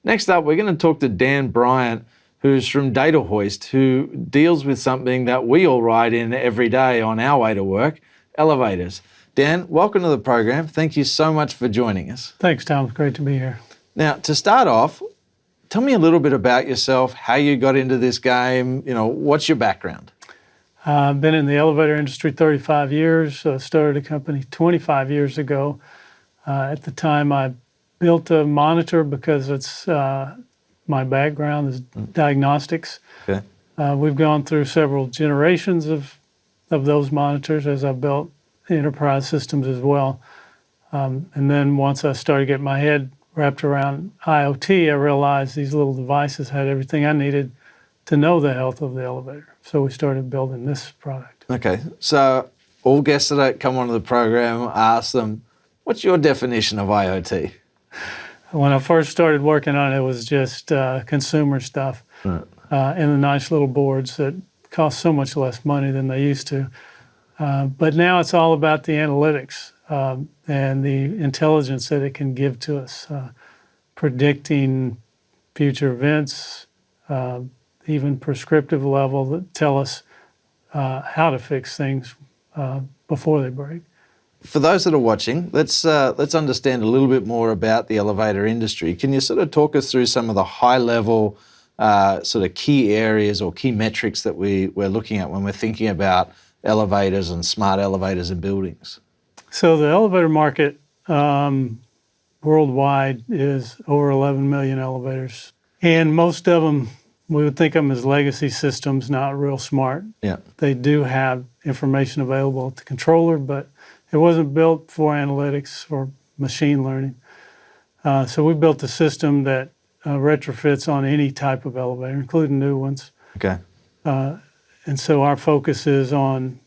Next up, we're going to talk to Dan Bryant, who's from Datahoist, who deals with something that we all ride in every day on our way to work, elevators. Dan, welcome to the program. Thank you so much for joining us. Thanks, Tom. It's great to be here. Now, to start off, tell me a little bit about yourself, how you got into this game, what's your background? I've been in the elevator industry 35 years, started a company 25 years ago. At the time, I built a monitor because it's my background is diagnostics. Okay. We've gone through several generations of those monitors as I built enterprise systems as well. And then once I started getting my head wrapped around IoT, I realized these little devices had everything I needed to know the health of the elevator. So we started building this product. Okay, so all guests that come onto the program, ask them, what's your definition of IoT? When I first started working on it, it was just consumer stuff. Right. And the nice little boards that cost so much less money than they used to. But now it's all about the analytics and the intelligence that it can give to us, predicting future events, even prescriptive level that tell us how to fix things before they break. For those that are watching, let's understand a little bit more about the elevator industry. Can you sort of talk us through some of the high-level sort of key areas or key metrics that we're looking at when we're thinking about elevators and smart elevators in buildings? So the elevator market worldwide is over 11 million elevators. And most of them, we would think of them as legacy systems, not real smart. Yeah. They do have information available at the controller, but it wasn't built for analytics or machine learning. So we built a system that retrofits on any type of elevator, including new ones. Okay. And so our focus is on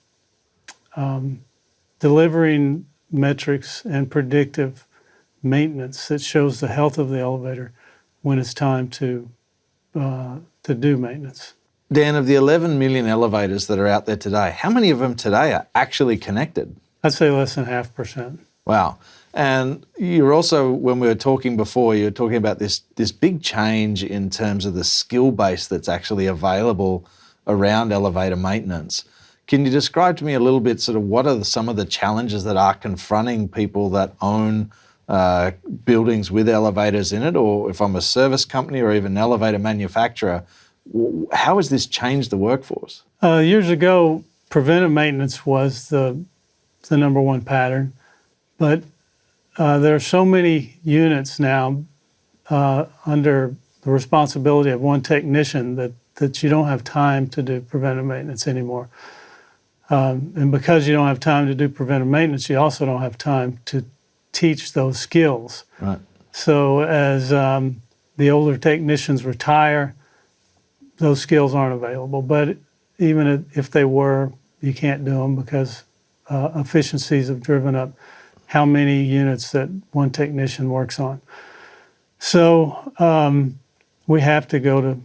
delivering metrics and predictive maintenance that shows the health of the elevator when it's time to do maintenance. Dan, of the 11 million elevators that are out there today, how many of them today are actually connected? I'd say less than 0.5%. Wow. And you're also, when we were talking before, you were talking about this big change in terms of the skill base that's actually available around elevator maintenance. Can you describe to me a little bit sort of what are some of the challenges that are confronting people that own buildings with elevators in it, or if I'm a service company or even an elevator manufacturer, how has this changed the workforce? Years ago, preventive maintenance was the number one pattern, but there are so many units now under the responsibility of one technician that you don't have time to do preventive maintenance anymore. And because you don't have time to do preventive maintenance, you also don't have time to teach those skills. Right. So as the older technicians retire, those skills aren't available. But even if they were, you can't do them because efficiencies have driven up how many units that one technician works on. So we have to go to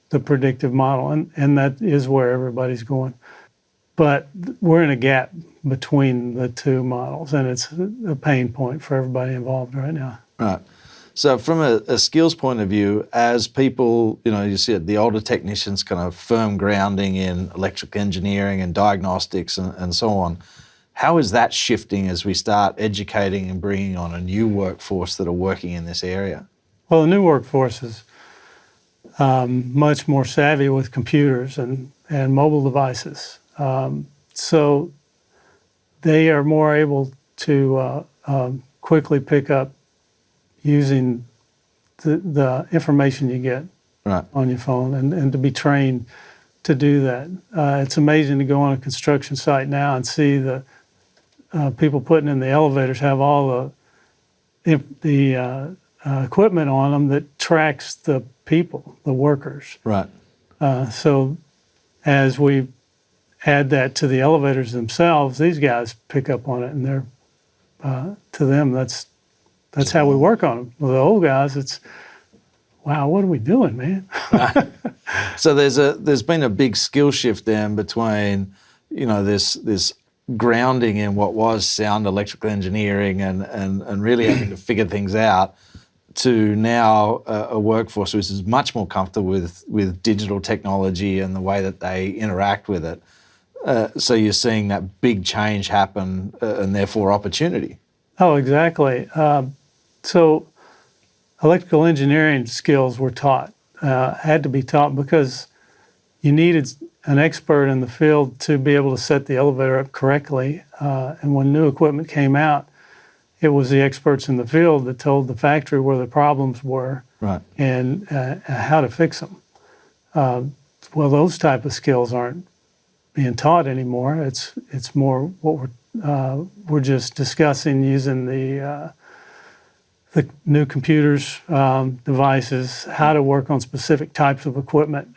the predictive model, and that is where everybody's going. But we're in a gap between the two models, and it's a pain point for everybody involved right now. Right. So from a skills point of view, as people, you said the older technicians kind of firm grounding in electrical engineering and diagnostics and so on, how is that shifting as we start educating and bringing on a new workforce that are working in this area? Well, the new workforce is much more savvy with computers and mobile devices. So they are more able to quickly pick up using the information you get right. on your phone and to be trained to do that. It's amazing to go on a construction site now and see the people putting in the elevators have all the equipment on them that tracks the people, the workers. Right. So as we add that to the elevators themselves, these guys pick up on it, and they're to them that's how we work on them. With the old guys, it's wow, what are we doing, man? So there's been a big skill shift then between this grounding in what was sound electrical engineering and really having to figure things out to now a workforce which is much more comfortable with digital technology and the way that they interact with it. So you're seeing that big change happen and therefore opportunity. Oh, exactly. So electrical engineering skills were taught, had to be taught because you needed an expert in the field to be able to set the elevator up correctly. And when new equipment came out, it was the experts in the field that told the factory where the problems were Right. and how to fix them. Well, those type of skills aren't being taught anymore. It's more what we're just discussing using the new computers, devices, how to work on specific types of equipment,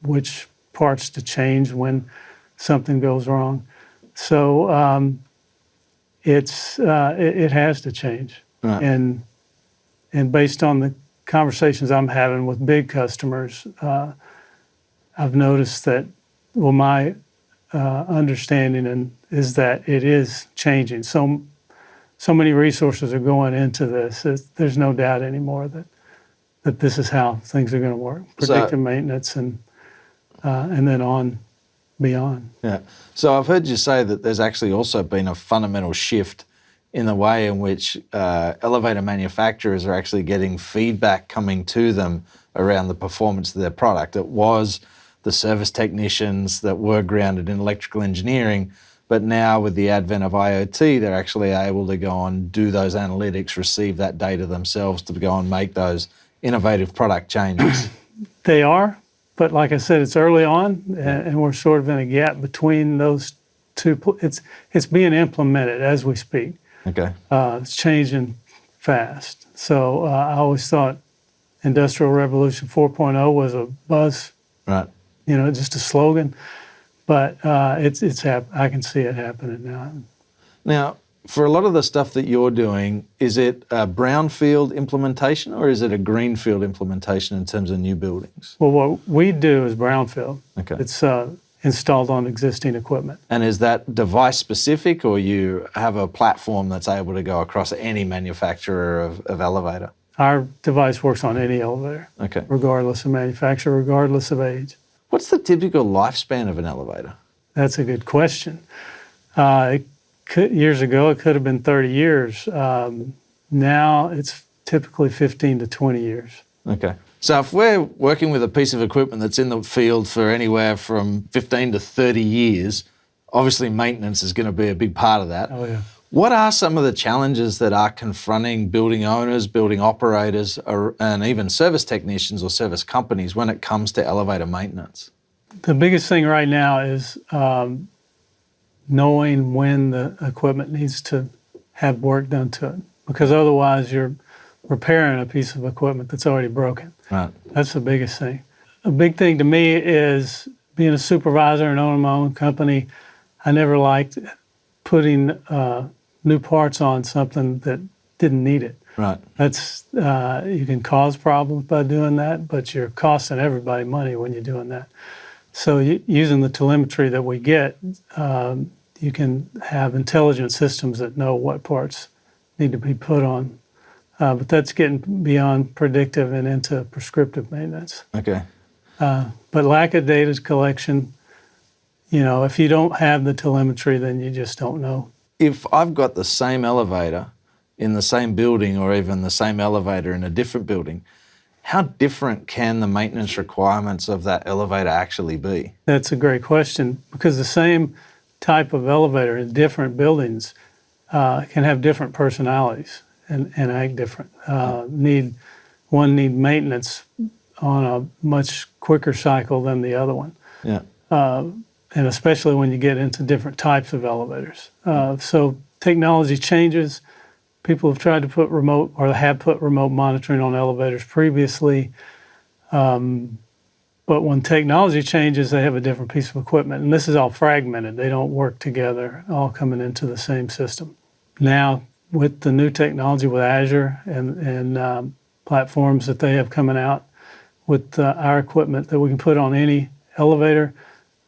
which parts to change when something goes wrong. So it has to change, Right. and based on the conversations I'm having with big customers, I've noticed that. Well, my understanding is that it is changing. So many resources are going into this. There's no doubt anymore that this is how things are going to work. Predictive maintenance and then on beyond. Yeah. So I've heard you say that there's actually also been a fundamental shift in the way in which elevator manufacturers are actually getting feedback coming to them around the performance of their product. It was the service technicians that were grounded in electrical engineering, but now with the advent of IoT, they're actually able to go and do those analytics, receive that data themselves to go and make those innovative product changes. They are, but like I said, it's early on, and we're sort of in a gap between those two. It's being implemented as we speak. Okay. It's changing fast. So I always thought Industrial Revolution 4.0 was a buzz, Right. Just a slogan. But I can see it happening now. Now, for a lot of the stuff that you're doing, is it a brownfield implementation or is it a greenfield implementation in terms of new buildings? Well, what we do is brownfield. Okay. It's installed on existing equipment. And is that device specific, or you have a platform that's able to go across any manufacturer of elevator? Our device works on any elevator, Okay. regardless of manufacturer, regardless of age. What's the typical lifespan of an elevator? That's a good question. Years ago, it could have been 30 years. Now it's typically 15 to 20 years. Okay. So if we're working with a piece of equipment that's in the field for anywhere from 15 to 30 years, obviously maintenance is going to be a big part of that. Oh, yeah. What are some of the challenges that are confronting building owners, building operators, and even service technicians or service companies when it comes to elevator maintenance? The biggest thing right now is knowing when the equipment needs to have work done to it, because otherwise you're repairing a piece of equipment that's already broken. Right. That's the biggest thing. A big thing to me is being a supervisor and owning my own company. I never liked putting new parts on something that didn't need it. Right. That's you can cause problems by doing that, but you're costing everybody money when you're doing that. So using the telemetry that we get, you can have intelligent systems that know what parts need to be put on. But that's getting beyond predictive and into prescriptive maintenance. Okay. But lack of data collection, if you don't have the telemetry, then you just don't know. If I've got the same elevator in the same building or even the same elevator in a different building, how different can the maintenance requirements of that elevator actually be? That's a great question, because the same type of elevator in different buildings can have different personalities and act different. One need maintenance on a much quicker cycle than the other one. Yeah. And especially when you get into different types of elevators. So technology changes. People have tried to put remote monitoring on elevators previously. But when technology changes, they have a different piece of equipment. And this is all fragmented. They don't work together, all coming into the same system. Now, with the new technology with Azure and platforms that they have coming out with our equipment that we can put on any elevator,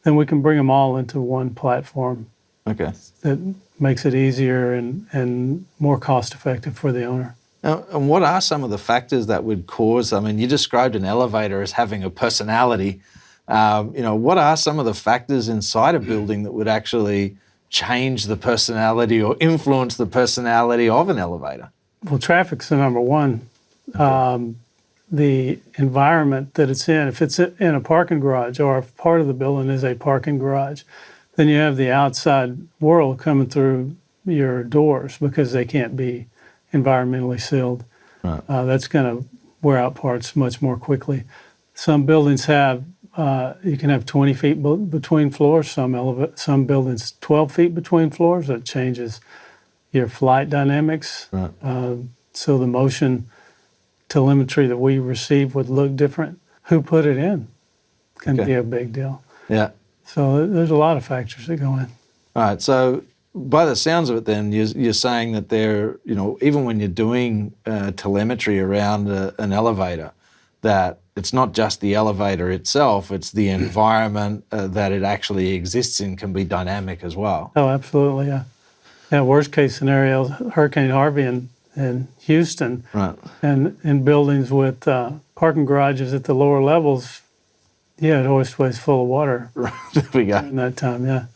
then we can bring them all into one platform. Okay. That makes it easier and more cost effective for the owner. And what are some of the factors that would cause? I mean, you described an elevator as having a personality. What are some of the factors inside a building that would actually change the personality or influence the personality of an elevator? Well, traffic's the number one. The environment that it's in, if it's in a parking garage or if part of the building is a parking garage, then you have the outside world coming through your doors because they can't be environmentally sealed. Right. That's going to wear out parts much more quickly. Some buildings have, you can have 20 feet between floors, some buildings 12 feet between floors. That changes your flight dynamics. Right. So the motion telemetry that we receive would look different. Who put it in can be a big deal. Yeah. So there's a lot of factors that go in. All right. So by the sounds of it, then you're saying that even when you're doing telemetry around an elevator, that it's not just the elevator itself; it's the environment that it actually exists in can be dynamic as well. Oh, absolutely. Yeah. Yeah. Worst case scenario, Hurricane Harvey in Houston, Right. and in buildings with parking garages at the lower levels, yeah, the hoistway's full of water. There we go. In that time, yeah.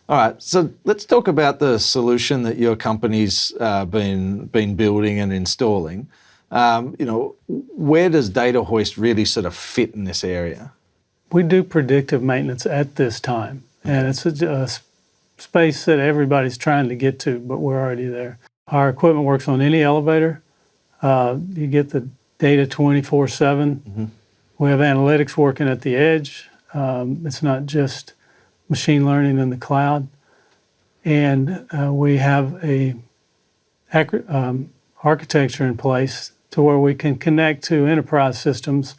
All right, so let's talk about the solution that your company's been building and installing. Where does Datahoist really sort of fit in this area? We do predictive maintenance at this time, and it's a space that everybody's trying to get to, but we're already there. Our equipment works on any elevator. You get the data 24/7. Mm-hmm. We have analytics working at the edge. It's not just machine learning in the cloud. And we have a architecture in place to where we can connect to enterprise systems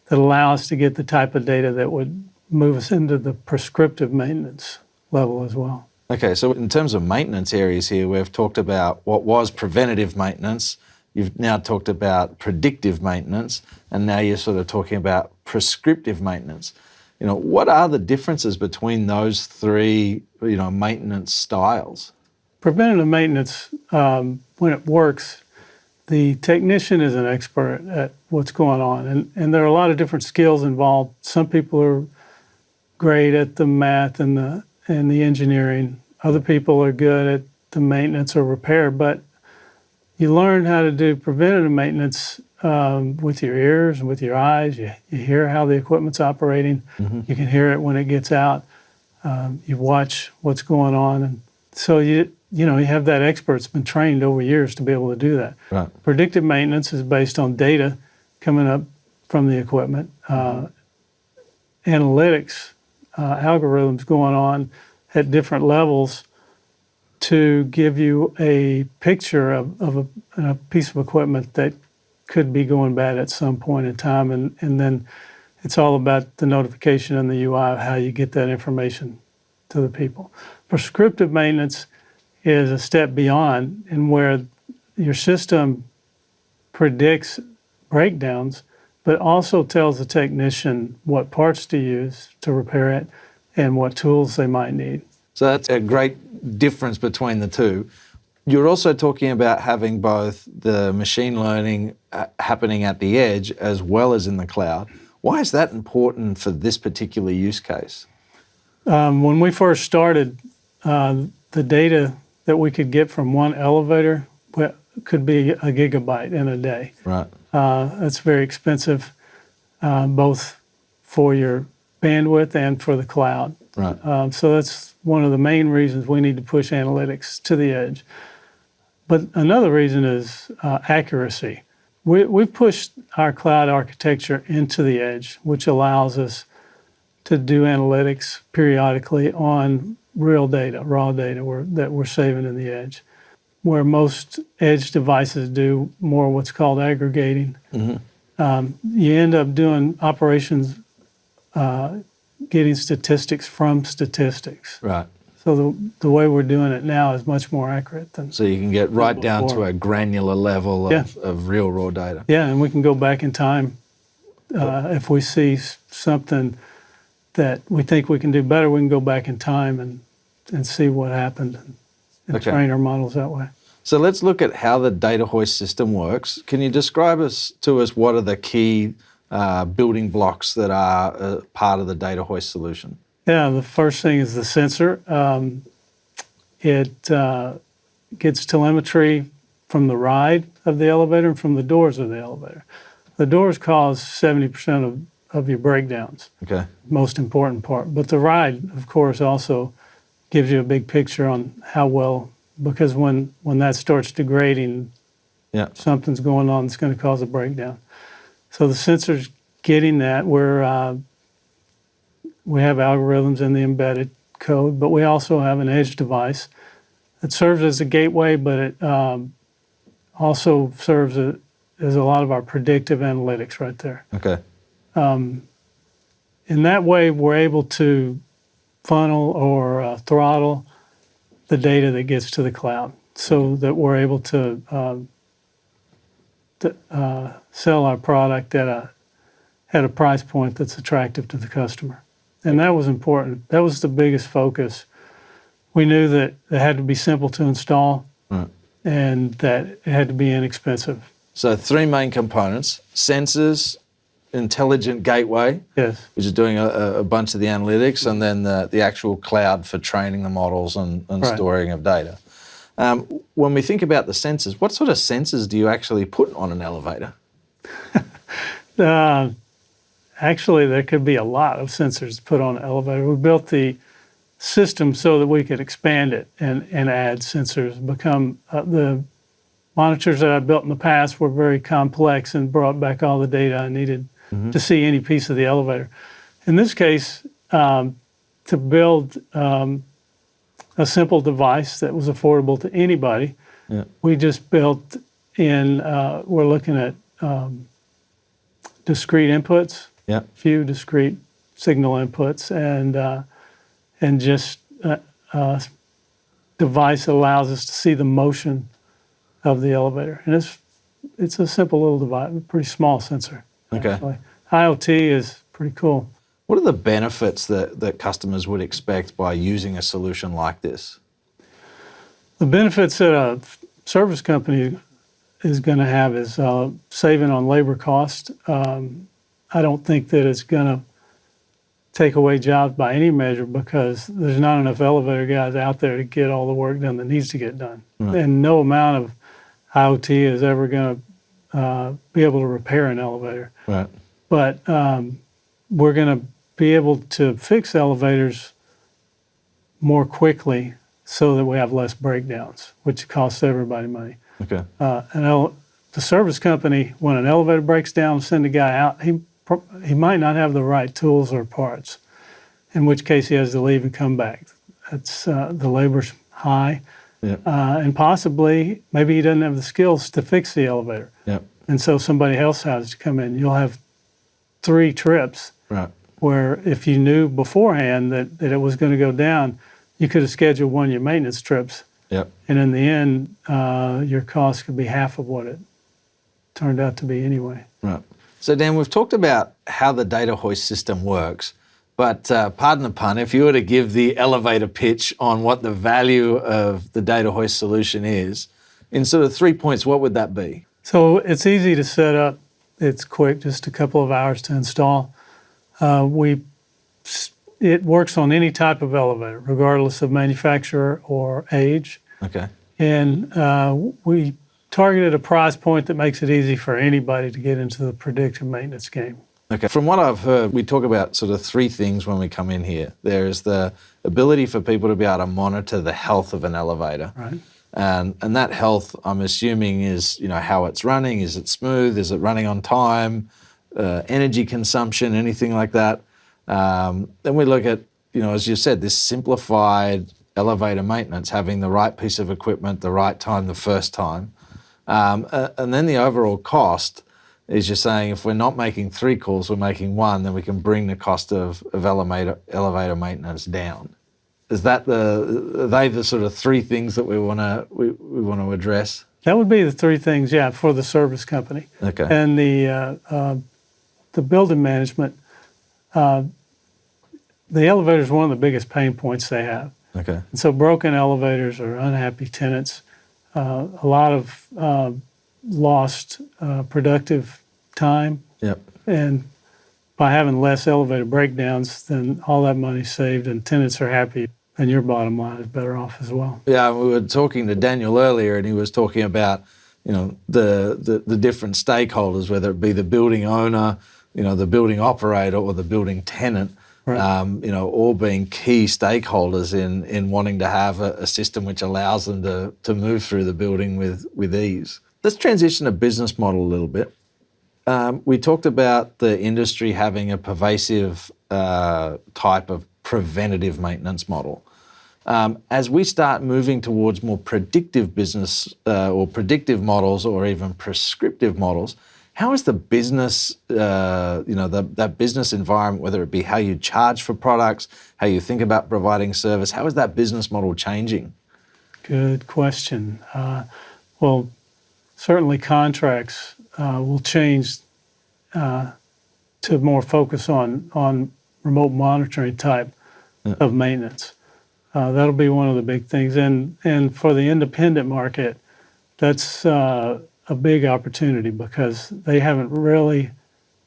that allow us to get the type of data that would move us into the prescriptive maintenance level as well. Okay, so in terms of maintenance areas here, we've talked about what was preventative maintenance. You've now talked about predictive maintenance, and now you're sort of talking about prescriptive maintenance. What are the differences between those three, maintenance styles? Preventative maintenance, when it works, the technician is an expert at what's going on, and there are a lot of different skills involved. Some people are great at the math and the engineering. Other people are good at the maintenance or repair, but you learn how to do preventative maintenance with your ears and with your eyes. You hear how the equipment's operating. Mm-hmm. You can hear it when it gets out. You watch what's going on, and so you have that expert that's been trained over years to be able to do that. Right. Predictive maintenance is based on data coming up from the equipment, analytics, algorithms going on at different levels to give you a picture of a piece of equipment that could be going bad at some point in time. And then it's all about the notification and the UI of how you get that information to the people. Prescriptive maintenance is a step beyond, and where your system predicts breakdowns, but also tells the technician what parts to use to repair it and what tools they might need. So that's a great difference between the two. You're also talking about having both the machine learning happening at the edge as well as in the cloud. Why is that important for this particular use case? When we first started, the data that we could get from one elevator could be a gigabyte in a day. Right. That's very expensive, both for your bandwidth and for the cloud. Right. So that's one of the main reasons we need to push analytics to the edge. But another reason is accuracy. We've pushed our cloud architecture into the edge, which allows us to do analytics periodically on real data, raw data that we're saving in the edge, where most edge devices do more what's called aggregating. Mm-hmm. You end up doing operations, getting statistics from statistics. Right. So the way we're doing it now is much more accurate than. So you can get right down to a granular level of, of real raw data. Yeah, and we can go back in time. If we see something that we think we can do better, we can go back in time and see what happened and train our models that way. So let's look at how the Datahoist system works. Can you describe to us what are the key building blocks that are part of the Datahoist solution? Yeah, the first thing is the sensor. It gets telemetry from the ride of the elevator and from the doors of the elevator. The doors cause 70% of your breakdowns, Okay. most important part. But the ride, of course, also gives you a big picture on how well, because when that starts degrading, Yeah. something's going on that's going to cause a breakdown. So the sensor's getting that. We have algorithms in the embedded code, but we also have an edge device that serves as a gateway, but it also serves as a lot of our predictive analytics right there. Okay. In that way, we're able to funnel or throttle the data that gets to the cloud so that we're able to sell our product at a price point that's attractive to the customer. And that was important. That was the biggest focus. We knew that it had to be simple to install and that it had to be inexpensive. So 3 main components: sensors, intelligent gateway, Yes. which is doing a bunch of the analytics, and then the actual cloud for training the models and Right. storing of data. When we think about the sensors, what sort of sensors do you actually put on an elevator? Actually, there could be a lot of sensors put on an elevator. We built the system so that we could expand it and add sensors. The monitors that I built in the past were very complex and brought back all the data I needed to see any piece of the elevator. In this case, to build a simple device that was affordable to anybody, we just built we're looking at discrete inputs, few discrete signal inputs, and just device allows us to see the motion of the elevator. And it's a simple little device, a pretty small sensor. Okay. Actually. IoT is pretty cool. What are the benefits that customers would expect by using a solution like this? The benefits that a service company is going to have is saving on labor cost. I don't think that it's going to take away jobs by any measure because there's not enough elevator guys out there to get all the work done that needs to get done. And no amount of IoT is ever going to be able to repair an elevator. Right. But we're going to be able to fix elevators more quickly so that we have less breakdowns, which costs everybody money. Okay. The service company, when an elevator breaks down, send a guy out, he might not have the right tools or parts, in which case he has to leave and come back. That's the labor's high, and possibly maybe he doesn't have the skills to fix the elevator. And so somebody else has to come in. You'll have 3 trips where if you knew beforehand that it was going to go down, you could have scheduled one of your maintenance trips. And in the end, your cost could be half of what it turned out to be anyway. Right. So Dan, we've talked about how the Datahoist system works, but pardon the pun, if you were to give the elevator pitch on what the value of the Datahoist solution is, in sort of 3 points, what would that be? So it's easy to set up. It's quick, just a couple of hours to install. It works on any type of elevator, regardless of manufacturer or age. Okay. And we targeted a price point that makes it easy for anybody to get into the predictive maintenance game. Okay. From what I've heard, we talk about sort of 3 things when we come in here. There is the ability for people to be able to monitor the health of an elevator. Right. And that health, I'm assuming, is how it's running. Is it smooth? Is it running on time? Energy consumption, anything like that. Then we look at, as you said, this simplified elevator maintenance, having the right piece of equipment, the right time, the first time. And then the overall cost is you're saying if we're not making 3 calls, we're making 1, then we can bring the cost of elevator maintenance down. Is that are they the sort of 3 things that we want to address? That would be the 3 things, for the service company. Okay. And the building management, the elevator is one of the biggest pain points they have. Okay. And so broken elevators or unhappy tenants a lot of lost productive time, Yep. and by having less elevator breakdowns, then all that money's saved and tenants are happy, and your bottom line is better off as well. Yeah, we were talking to Daniel earlier, and he was talking about, the different stakeholders, whether it be the building owner, the building operator, or the building tenant, Right. all being key stakeholders in wanting to have a system which allows them to move through the building with ease. Let's transition to business model a little bit. We talked about the industry having a pervasive type of preventative maintenance model. As we start moving towards more predictive business or predictive models, or even prescriptive models, how is the business, that business environment, whether it be how you charge for products, how you think about providing service, how is that business model changing? Good question. Well, certainly contracts will change to more focus on remote monitoring type of maintenance. That'll be one of the big things. And for the independent market, that's a big opportunity because they haven't really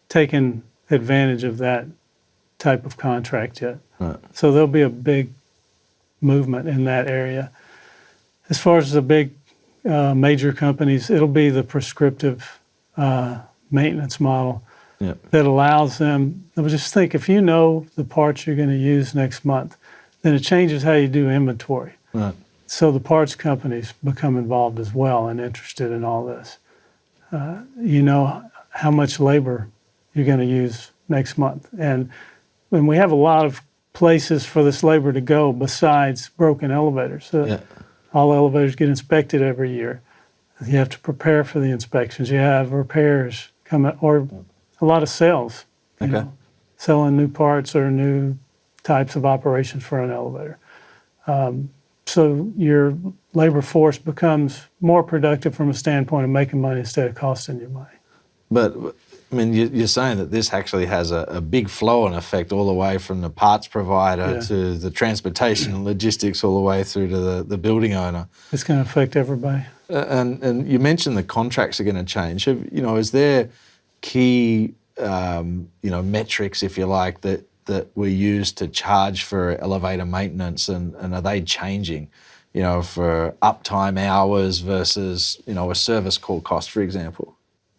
taken advantage of that type of contract yet. Right. So there'll be a big movement in that area. As far as the big major companies, it'll be the prescriptive maintenance model Yep. that allows them. Just think, if you know the parts you're going to use next month, then it changes how you do inventory. Right. So the parts companies become involved as well and interested in all this. You know how much labor you're going to use next month. And when we have a lot of places for this labor to go besides broken elevators. Yeah. All elevators get inspected every year. You have to prepare for the inspections. You have repairs come, or a lot of sales. Okay. Selling new parts or new types of operations for an elevator. So your labor force becomes more productive from a standpoint of making money instead of costing you money. But I mean, you're saying that this actually has a big flow-on effect all the way from the parts provider to the transportation and logistics, all the way through to the building owner. It's going to affect everybody. And you mentioned the contracts are going to change. Is there key metrics, if you like, that we use to charge for elevator maintenance, and are they changing? For uptime hours versus a service call cost, for example.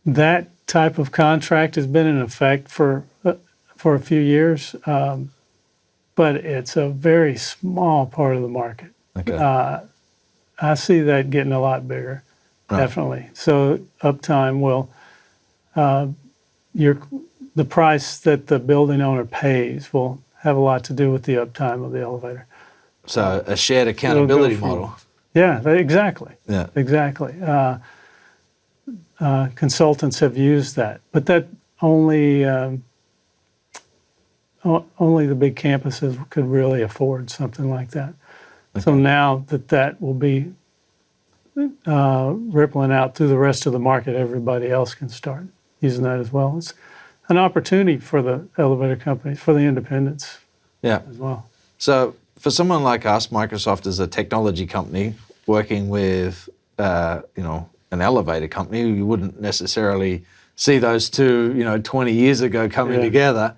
That type of contract has been in effect for a few years, but it's a very small part of the market. Okay. I see that getting a lot bigger, definitely. So uptime will, the price that the building owner pays will have a lot to do with the uptime of the elevator. So a shared accountability model. Yeah, exactly. Yeah. Exactly. Consultants have used that, but that only the big campuses could really afford something like that. Okay. So now that will be rippling out through the rest of the market, everybody else can start using that as well. It's an opportunity for the elevator companies, for the independents, as well. So for someone like us, Microsoft is a technology company working with an elevator company. You wouldn't necessarily see those two 20 years ago coming together.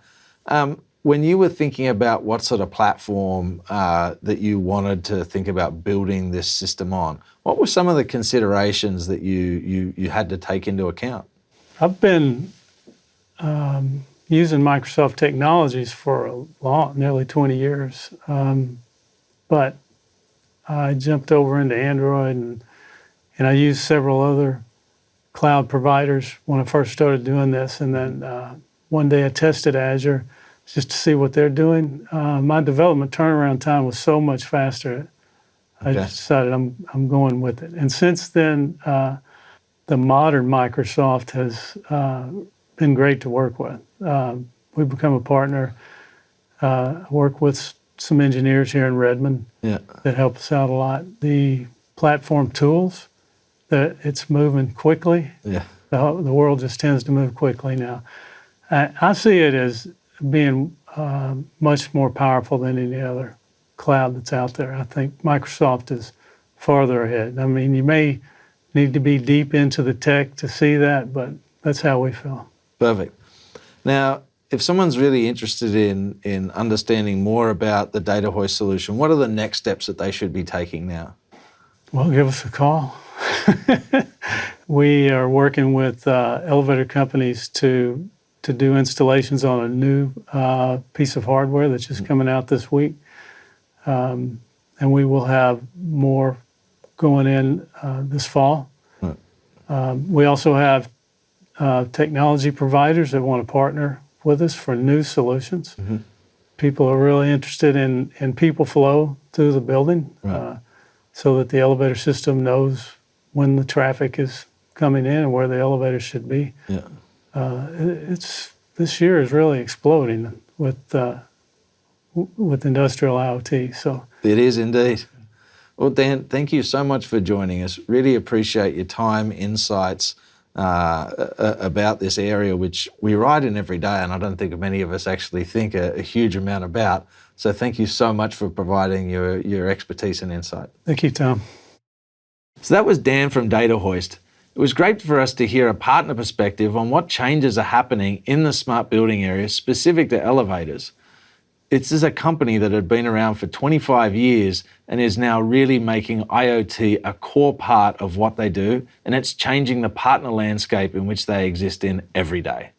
When you were thinking about what sort of platform that you wanted to think about building this system on, what were some of the considerations that you had to take into account? I've been using Microsoft technologies for nearly 20 years, but I jumped over into Android and I used several other cloud providers when I first started doing this. And then one day I tested Azure just to see what they're doing. My development turnaround time was so much faster. I just decided I'm going with it. And since then, the modern Microsoft has been great to work with. We've become a partner. Work with some engineers here in Redmond that help us out a lot. The platform tools, that it's moving quickly. Yeah. The world just tends to move quickly now. I see it as being much more powerful than any other cloud that's out there. I think Microsoft is farther ahead. I mean, you may need to be deep into the tech to see that, but that's how we feel. Perfect. Now, if someone's really interested in understanding more about the Datahoist solution, what are the next steps that they should be taking now? Well, give us a call. We are working with elevator companies to do installations on a new piece of hardware that's just coming out this week. And we will have more going in this fall. Right. We also have technology providers that want to partner with us for new solutions. Mm-hmm. People are really interested in people flow through the building, Right. so that the elevator system knows when the traffic is coming in and where the elevator should be. Yeah. This year is really exploding with industrial IoT. So It is indeed. Well, Dan, thank you so much for joining us. Really appreciate your time, insights about this area, which we ride in every day, and I don't think many of us actually think a huge amount about. So thank you so much for providing your expertise and insight. thank you, Tom. So that was Dan from Datahoist. It was great for us to hear a partner perspective on what changes are happening in the smart building area specific to elevators. This is a company that had been around for 25 years and is now really making IoT a core part of what they do, and it's changing the partner landscape in which they exist in every day.